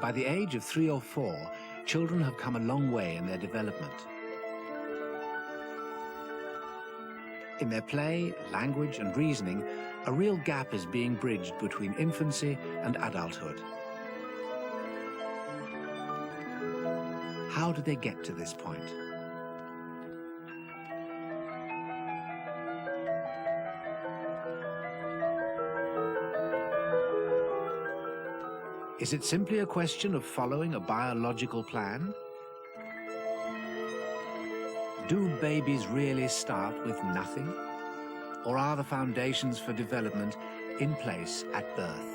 By the age of 3 or 4, children have come a long way in their development. In their play, language, and reasoning, a real gap is being bridged between infancy and adulthood. How did they get to this point? Is it simply a question of following a biological plan? Do babies really start with nothing? Or are the foundations for development in place at birth?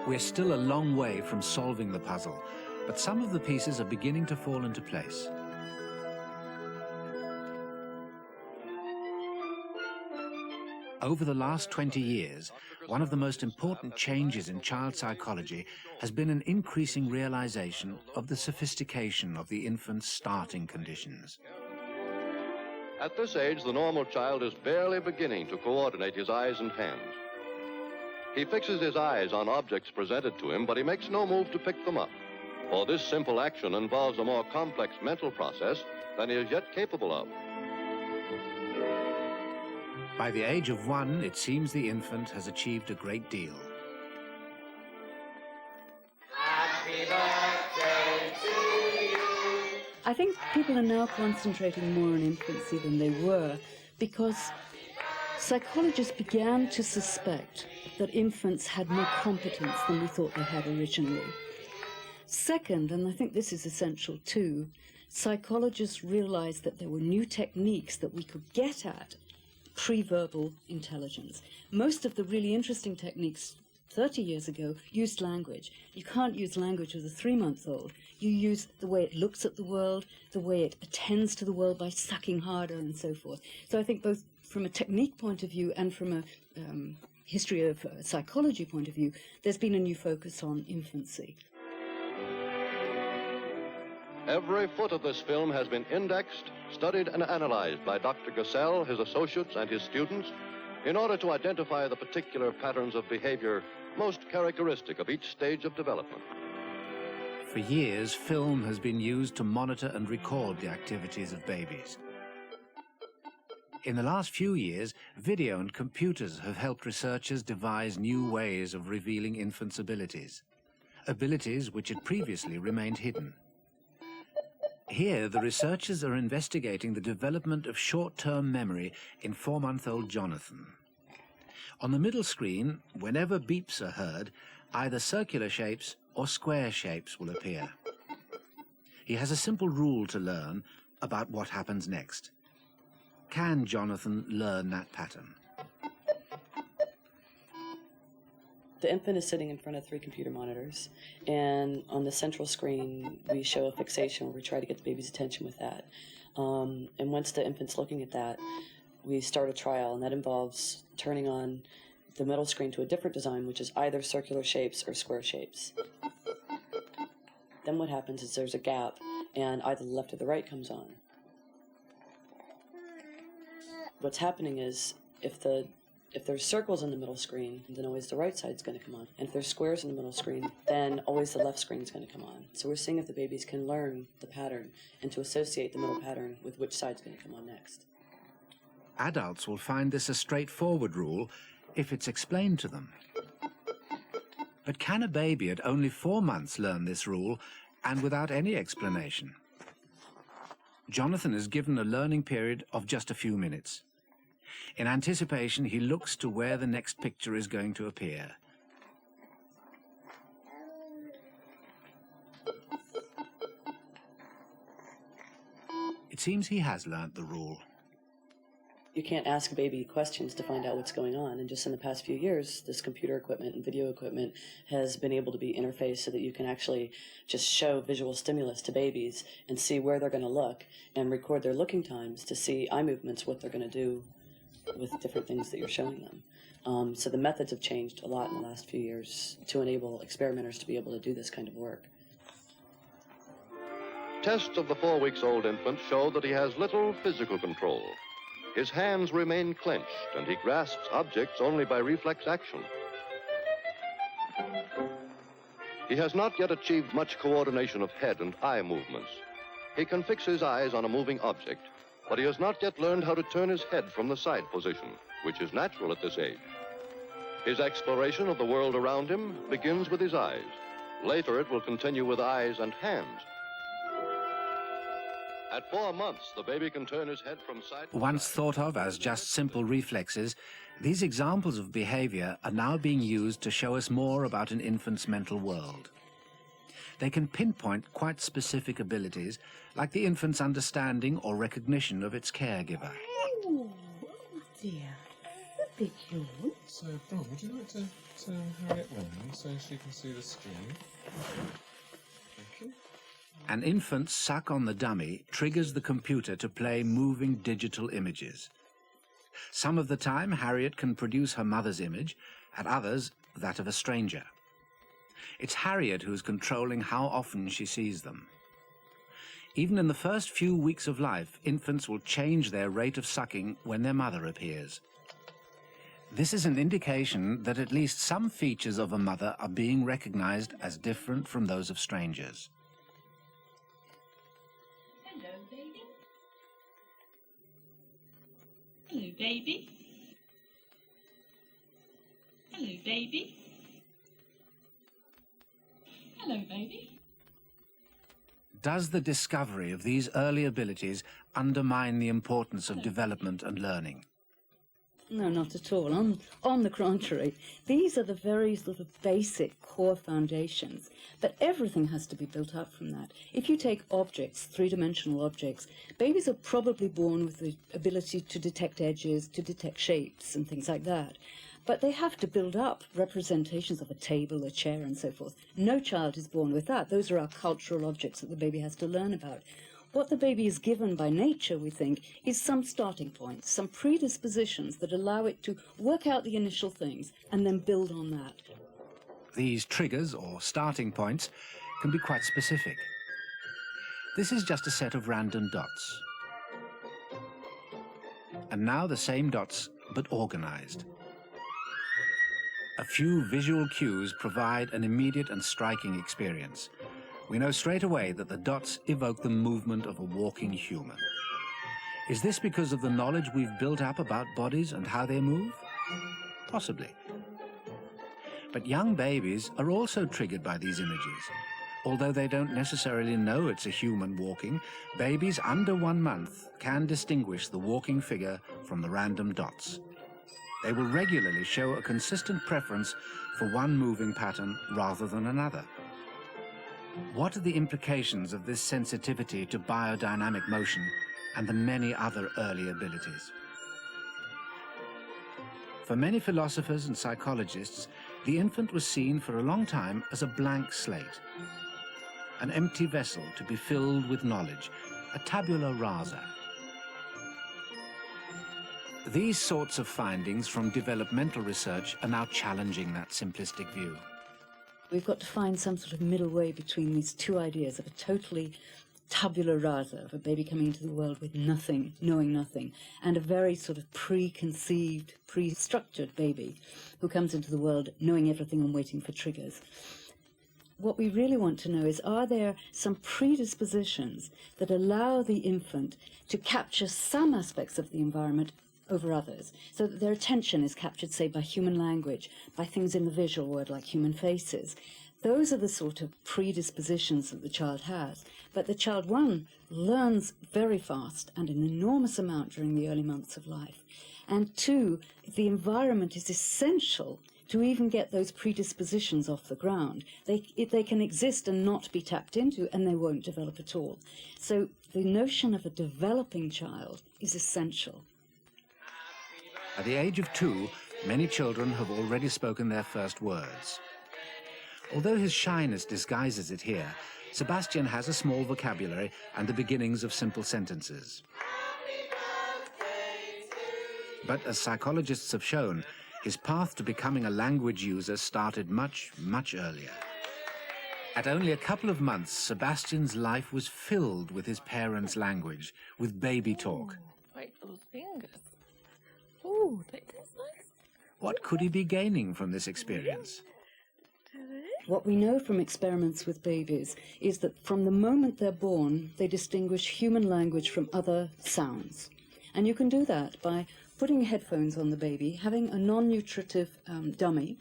We're still a long way from solving the puzzle, but some of the pieces are beginning to fall into place. Over the last 20 years, one of the most important changes in child psychology has been an increasing realization of the sophistication of the infant's starting conditions. At this age, the normal child is barely beginning to coordinate his eyes and hands. He fixes his eyes on objects presented to him, but he makes no move to pick them up. For this simple action involves a more complex mental process than he is yet capable of. By the age of 1, it seems the infant has achieved a great deal. Happy birthday to you. I think people are now concentrating more on infancy than they were because psychologists began to suspect that infants had more competence than we thought they had originally. Second, and I think this is essential too, psychologists realized that there were new techniques that we could get at pre-verbal intelligence. Most of the really interesting techniques 30 years ago used language. You can't use language with a 3-month-old. You use the way it looks at the world, the way it attends to the world by sucking harder and so forth. So I think both from a technique point of view and from a history of psychology point of view, there's been a new focus on infancy. Every foot of this film has been indexed, studied, and analyzed by Dr. Gassell, his associates, and his students in order to identify the particular patterns of behavior most characteristic of each stage of development. For years, film has been used to monitor and record the activities of babies. In the last few years, video and computers have helped researchers devise new ways of revealing infants' abilities which had previously remained hidden. Here, the researchers are investigating the development of short-term memory in 4-month-old Jonathan. On the middle screen, whenever beeps are heard, either circular shapes or square shapes will appear. He has a simple rule to learn about what happens next. Can Jonathan learn that pattern? The infant is sitting in front of 3 computer monitors, and on the central screen we show a fixation where we try to get the baby's attention with that. And once the infant's looking at that, we start a trial, and that involves turning on the middle screen to a different design, which is either circular shapes or square shapes. Then what happens is there's a gap, and either the left or the right comes on. What's happening is if there's circles in the middle screen, then always the right side's going to come on. And if there's squares in the middle screen, then always the left screen's going to come on. So we're seeing if the babies can learn the pattern and to associate the middle pattern with which side's going to come on next. Adults will find this a straightforward rule if it's explained to them. But can a baby at only 4 months learn this rule and without any explanation? Jonathan is given a learning period of just a few minutes. In anticipation, he looks to where the next picture is going to appear. It seems he has learnt the rule. You can't ask a baby questions to find out what's going on, and just in the past few years, this computer equipment and video equipment has been able to be interfaced so that you can actually just show visual stimulus to babies and see where they're going to look and record their looking times to see eye movements, what they're going to do with different things that you're showing them. So the methods have changed a lot in the last few years to enable experimenters to be able to do this kind of work. Tests of the 4-week-old infant show that he has little physical control. His hands remain clenched, and he grasps objects only by reflex action. He has not yet achieved much coordination of head and eye movements. He can fix his eyes on a moving object, but he has not yet learned how to turn his head from the side position, which is natural at this age. His exploration of the world around him begins with his eyes. Later, it will continue with eyes and hands. At 4 months, the baby can turn his head from side to Once side. thought of as just simple reflexes, these examples of behavior are now being used to show us more about an infant's mental world. They can pinpoint quite specific abilities, like the infant's understanding or recognition of its caregiver. Oh, dear. A bit cute. So, Bron, would you like to turn Harriet round so she can see the screen? Thank you. An infant's suck on the dummy triggers the computer to play moving digital images. Some of the time, Harriet can produce her mother's image, at others, that of a stranger. It's Harriet who's controlling how often she sees them. Even in the first few weeks of life, infants will change their rate of sucking when their mother appears. This is an indication that at least some features of a mother are being recognized as different from those of strangers. Hello, baby. Hello, baby. Hello, baby. Hello, baby. Does the discovery of these early abilities undermine the importance of development and learning? No, not at all. On the contrary, these are the very sort of basic core foundations, but everything has to be built up from that. If you take objects, three-dimensional objects, babies are probably born with the ability to detect edges, to detect shapes and things like that. But they have to build up representations of a table, a chair, and so forth. No child is born with that. Those are our cultural objects that the baby has to learn about. What the baby is given by nature, we think, is some starting points, some predispositions that allow it to work out the initial things and then build on that. These triggers, or starting points, can be quite specific. This is just a set of random dots. And now the same dots, but organized. A few visual cues provide an immediate and striking experience. We know straight away that the dots evoke the movement of a walking human. Is this because of the knowledge we've built up about bodies and how they move? Possibly. But young babies are also triggered by these images. Although they don't necessarily know it's a human walking, babies under 1 month can distinguish the walking figure from the random dots. They will regularly show a consistent preference for one moving pattern rather than another. What are the implications of this sensitivity to biodynamic motion and the many other early abilities? For many philosophers and psychologists, the infant was seen for a long time as a blank slate, an empty vessel to be filled with knowledge, a tabula rasa. These sorts of findings from developmental research are now challenging that simplistic view. We've got to find some sort of middle way between these two ideas of a totally tabula rasa, of a baby coming into the world with nothing, knowing nothing, and a very sort of preconceived, pre-structured baby who comes into the world knowing everything and waiting for triggers. What we really want to know is, are there some predispositions that allow the infant to capture some aspects of the environment over others, so that their attention is captured, say, by human language, by things in the visual world like human faces. Those are the sort of predispositions that the child has. But the child, one, learns very fast and an enormous amount during the early months of life. And two, the environment is essential to even get those predispositions off the ground. They can exist and not be tapped into, and they won't develop at all. So the notion of a developing child is essential. At the age of 2, many children have already spoken their first words. Although his shyness disguises it here, Sebastian has a small vocabulary and the beginnings of simple sentences. But as psychologists have shown, his path to becoming a language user started much, much earlier. At only a couple of months, Sebastian's life was filled with his parents' language, with baby talk. Bite those fingers. What could he be gaining from this experience? What we know from experiments with babies is that from the moment they're born, they distinguish human language from other sounds. And you can do that by putting headphones on the baby, having a non-nutritive dummy,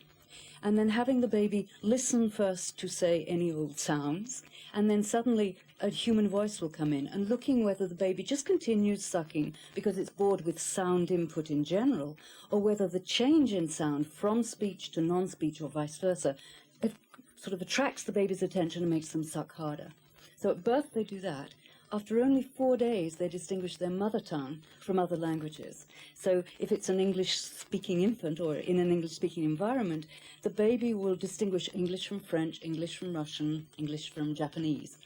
and then having the baby listen first to say any old sounds, and then suddenly a human voice will come in, and looking whether the baby just continues sucking because it's bored with sound input in general, or whether the change in sound from speech to non-speech or vice versa, it sort of attracts the baby's attention and makes them suck harder. So at birth they do that. After only 4 days, they distinguish their mother tongue from other languages. So if it's an English-speaking infant or in an English-speaking environment, the baby will distinguish English from French, English from Russian, English from Japanese.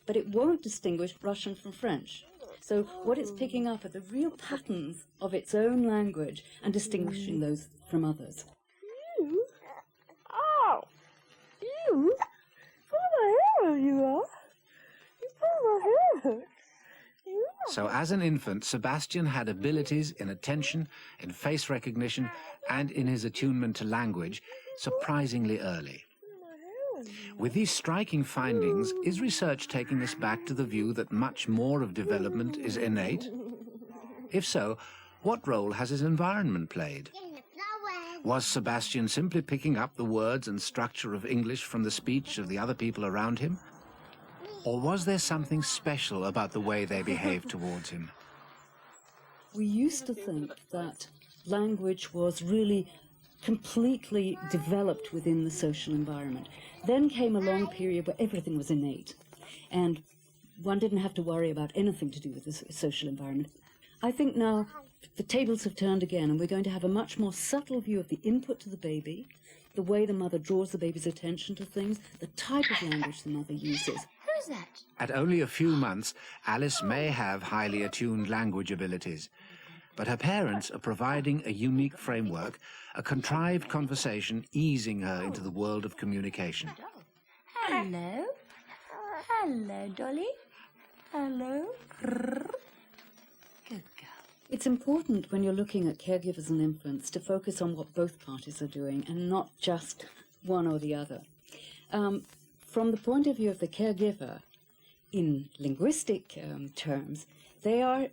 But it won't distinguish Russian from French. So what it's picking up are the real patterns of its own language and distinguishing those from others. Oh! You? Oh, my hair you are! So as an infant, Sebastian had abilities in attention, in face recognition, and in his attunement to language surprisingly early. With these striking findings, is research taking us back to the view that much more of development is innate? If so, what role has his environment played? Was Sebastian simply picking up the words and structure of English from the speech of the other people around him? Or was there something special about the way they behaved towards him? We used to think that language was really completely developed within the social environment. Then came a long period where everything was innate, and one didn't have to worry about anything to do with the social environment. I think now the tables have turned again, and we're going to have a much more subtle view of the input to the baby, the way the mother draws the baby's attention to things, the type of language the mother uses. Who's that? At only a few months, Alice may have highly attuned language abilities, but her parents are providing a unique framework, a contrived conversation easing her into the world of communication. Hello? Hello, Dolly? Hello? Good girl. It's important when you're looking at caregivers and infants to focus on what both parties are doing and not just one or the other. From the point of view of the caregiver, in linguistic terms, they are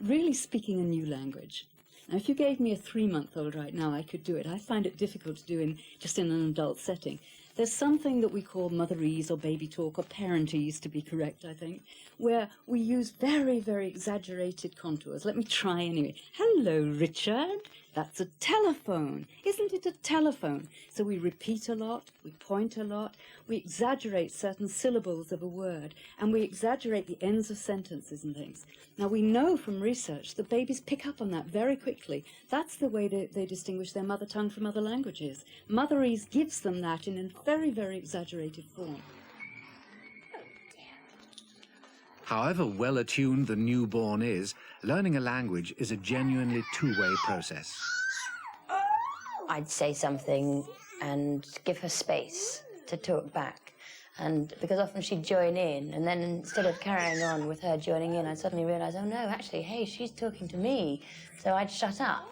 really speaking a new language. Now, if you gave me a 3-month-old right now, I could do it. I find it difficult to do just in an adult setting. There's something that we call motherese or baby talk or parentese, to be correct, I think, where we use very, very exaggerated contours. Let me try anyway. Hello, Richard. That's a telephone. Isn't it a telephone? So we repeat a lot, we point a lot, we exaggerate certain syllables of a word, and we exaggerate the ends of sentences and things. Now, we know from research that babies pick up on that very quickly. That's the way they distinguish their mother tongue from other languages. Motherese gives them that in a very, very exaggerated form. However well-attuned the newborn is, learning a language is a genuinely two-way process. I'd say something and give her space to talk back. And because often she'd join in, and then instead of carrying on with her joining in, I'd suddenly realise, oh no, actually, hey, she's talking to me. So I'd shut up.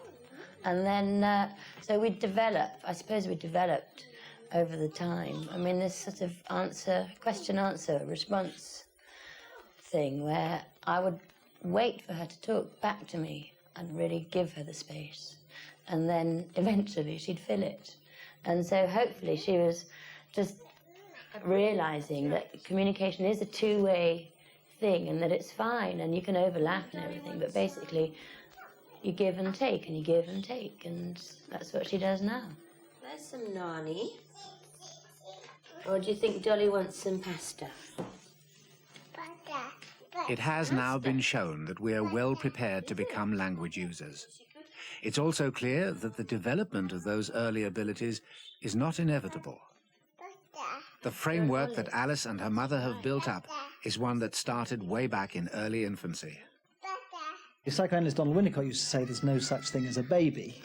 And then, so we'd develop, I suppose we developed over the time. I mean, this sort of question-answer response thing where I would wait for her to talk back to me and really give her the space. And then eventually she'd fill it. And so hopefully she was just realising that communication is a two-way thing and that it's fine and you can overlap and everything, but basically you give and take and you give and take, and that's what she does now. There's some nani. Or do you think Dolly wants some pasta? It has now been shown that we are well prepared to become language users. It's also clear that the development of those early abilities is not inevitable. The framework that Alice and her mother have built up is one that started way back in early infancy. Psychoanalyst Donald Winnicott used to say there's no such thing as a baby,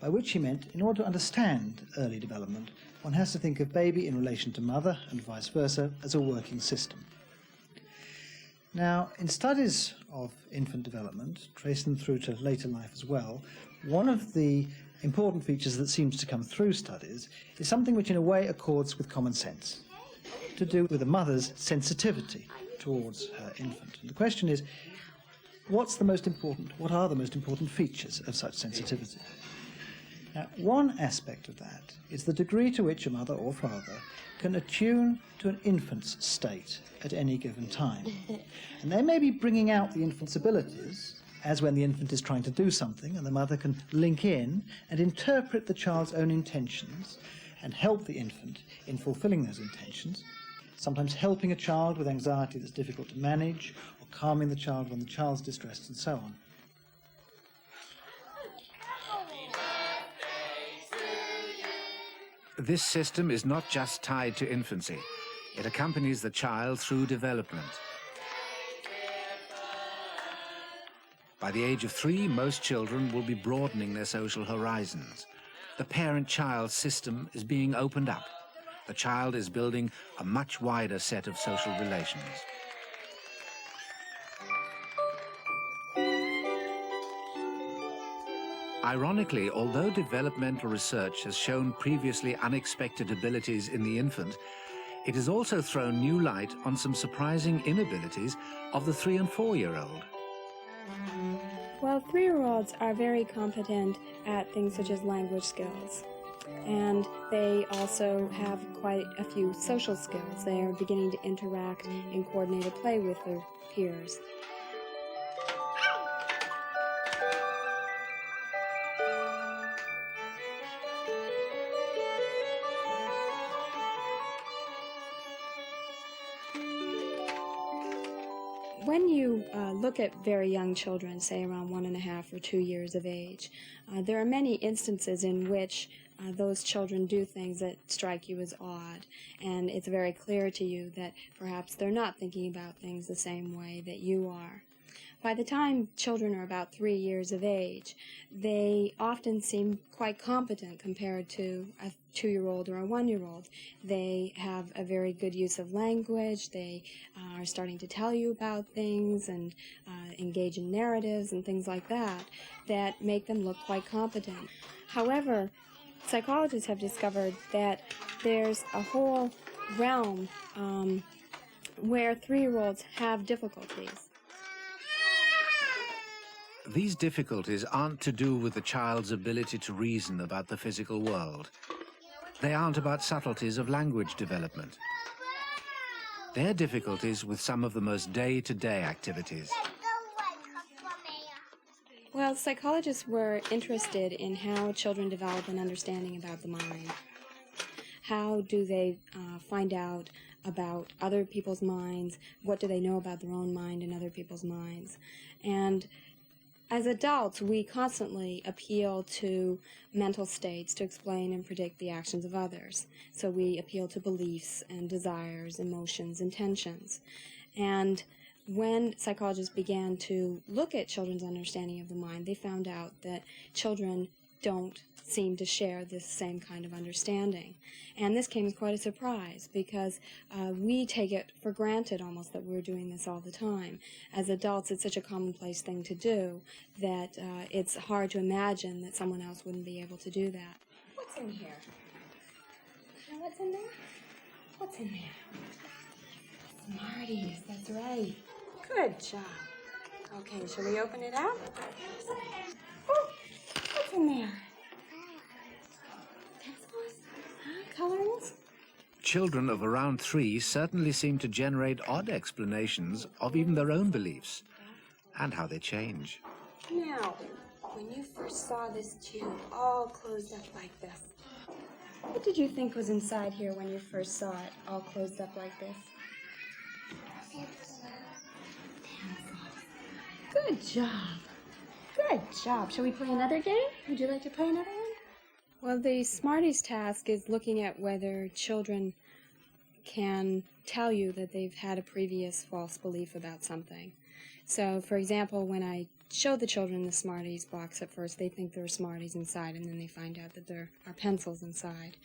by which he meant in order to understand early development, one has to think of baby in relation to mother and vice versa as a working system. Now, in studies of infant development, tracing them through to later life as well, one of the important features that seems to come through studies is something which in a way accords with common sense, to do with a mother's sensitivity towards her infant. And the question is, what are the most important features of such sensitivity? Now, one aspect of that is the degree to which a mother or father can attune to an infant's state at any given time. And they may be bringing out the infant's abilities, as when the infant is trying to do something, and the mother can link in and interpret the child's own intentions and help the infant in fulfilling those intentions, sometimes helping a child with anxiety that's difficult to manage, or calming the child when the child's distressed, and so on. This system is not just tied to infancy. It accompanies the child through development. By the age of 3, most children will be broadening their social horizons. The parent-child system is being opened up. The child is building a much wider set of social relations. Ironically, although developmental research has shown previously unexpected abilities in the infant, it has also thrown new light on some surprising inabilities of the 3- and 4-year-old. Well, 3-year-olds are very competent at things such as language skills. And they also have quite a few social skills. They are beginning to interact in coordinated play with their peers. When you look at very young children, say around 1.5 or 2 years of age, there are many instances in which those children do things that strike you as odd, and it's very clear to you that perhaps they're not thinking about things the same way that you are. By the time children are about 3 years of age, they often seem quite competent compared to a 2-year-old or a 1-year-old. They have a very good use of language. They are starting to tell you about things and engage in narratives and things like that that make them look quite competent. However, psychologists have discovered that there's a whole realm where 3-year-olds have difficulties. These difficulties aren't to do with the child's ability to reason about the physical world. They aren't about subtleties of language development. They're difficulties with some of the most day-to-day activities. Well, psychologists were interested in how children develop an understanding about the mind. How do they find out about other people's minds? What do they know about their own mind and other people's minds? And as adults, we constantly appeal to mental states to explain and predict the actions of others. So we appeal to beliefs and desires, emotions, intentions. And when psychologists began to look at children's understanding of the mind, they found out that children don't seem to share this same kind of understanding. And this came as quite a surprise because we take it for granted almost that we're doing this all the time. As adults, it's such a commonplace thing to do that it's hard to imagine that someone else wouldn't be able to do that. What's in here? What's in there? What's in there? Smarties, that's right. Good job. Okay, shall we open it up? Oh, what's in there? Colors? Children of around 3 certainly seem to generate odd explanations of even their own beliefs and how they change. Now, when you first saw this tube all closed up like this, what did you think was inside here when you first saw it all closed up like this? Good job. Good job. Shall we play another game? Would you like to play another one? Well, the Smarties task is looking at whether children can tell you that they've had a previous false belief about something. So, for example, when I show the children the Smarties box at first, they think there are Smarties inside, and then they find out that there are pencils inside.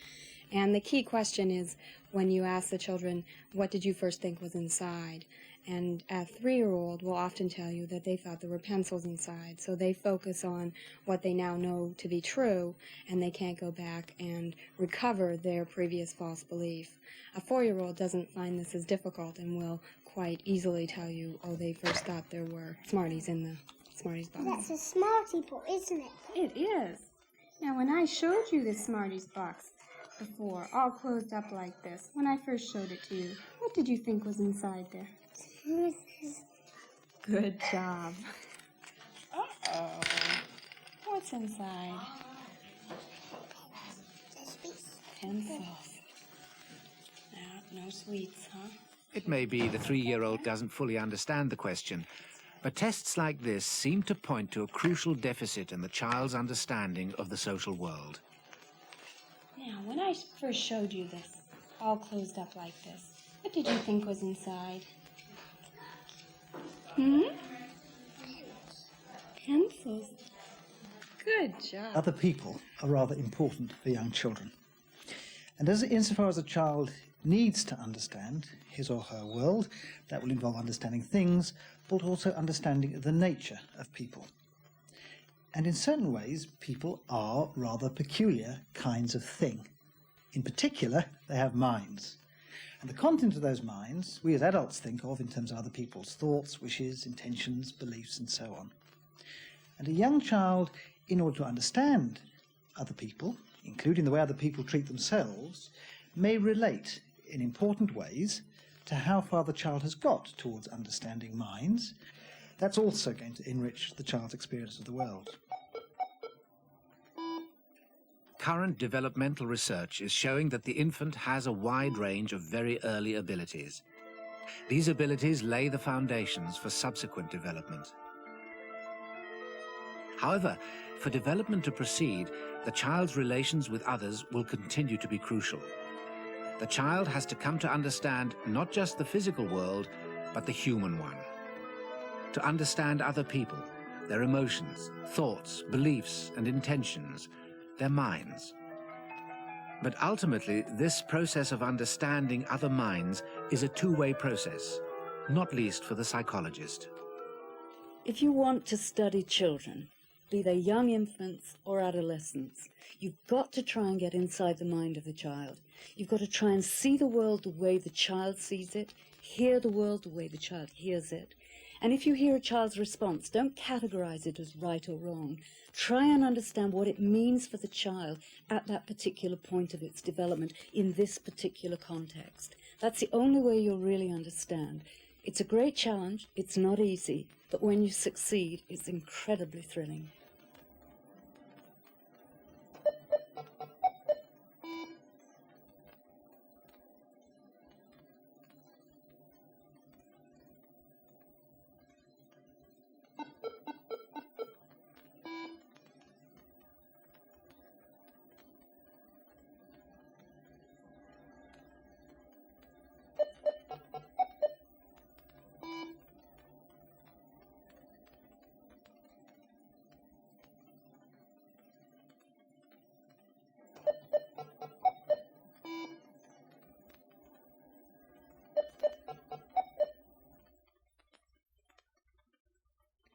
And the key question is when you ask the children, what did you first think was inside? And a 3-year-old will often tell you that they thought there were pencils inside, so they focus on what they now know to be true, and they can't go back and recover their previous false belief. A 4-year-old doesn't find this as difficult and will quite easily tell you, oh, they first thought there were Smarties in the Smarties box. That's a Smartie box, isn't it? It is. Now, when I showed you this Smarties box before, all closed up like this, when I first showed it to you, what did you think was inside there? Good job. Uh-oh. What's inside? Pencils. No sweets, huh? It may be the 3-year-old doesn't fully understand the question, but tests like this seem to point to a crucial deficit in the child's understanding of the social world. Now, when I first showed you this, all closed up like this, what did you think was inside? Pencils. Good job. Other people are rather important for young children. And insofar as a child needs to understand his or her world, that will involve understanding things, but also understanding the nature of people. And in certain ways, people are rather peculiar kinds of thing. In particular, they have minds. And the content of those minds, we as adults think of in terms of other people's thoughts, wishes, intentions, beliefs, and so on. And a young child, in order to understand other people, including the way other people treat themselves, may relate in important ways to how far the child has got towards understanding minds. That's also going to enrich the child's experience of the world. Current developmental research is showing that the infant has a wide range of very early abilities. These abilities lay the foundations for subsequent development. However, for development to proceed, the child's relations with others will continue to be crucial. The child has to come to understand not just the physical world, but the human one. To understand other people, their emotions, thoughts, beliefs, and intentions, their minds. But ultimately, this process of understanding other minds is a two-way process, not least for the psychologist. If you want to study children, be they young infants or adolescents, you've got to try and get inside the mind of the child. You've got to try and see the world the way the child sees it, hear the world the way the child hears it. And if you hear a child's response, don't categorize it as right or wrong. Try and understand what it means for the child at that particular point of its development in this particular context. That's the only way you'll really understand. It's a great challenge. It's not easy. But when you succeed, it's incredibly thrilling.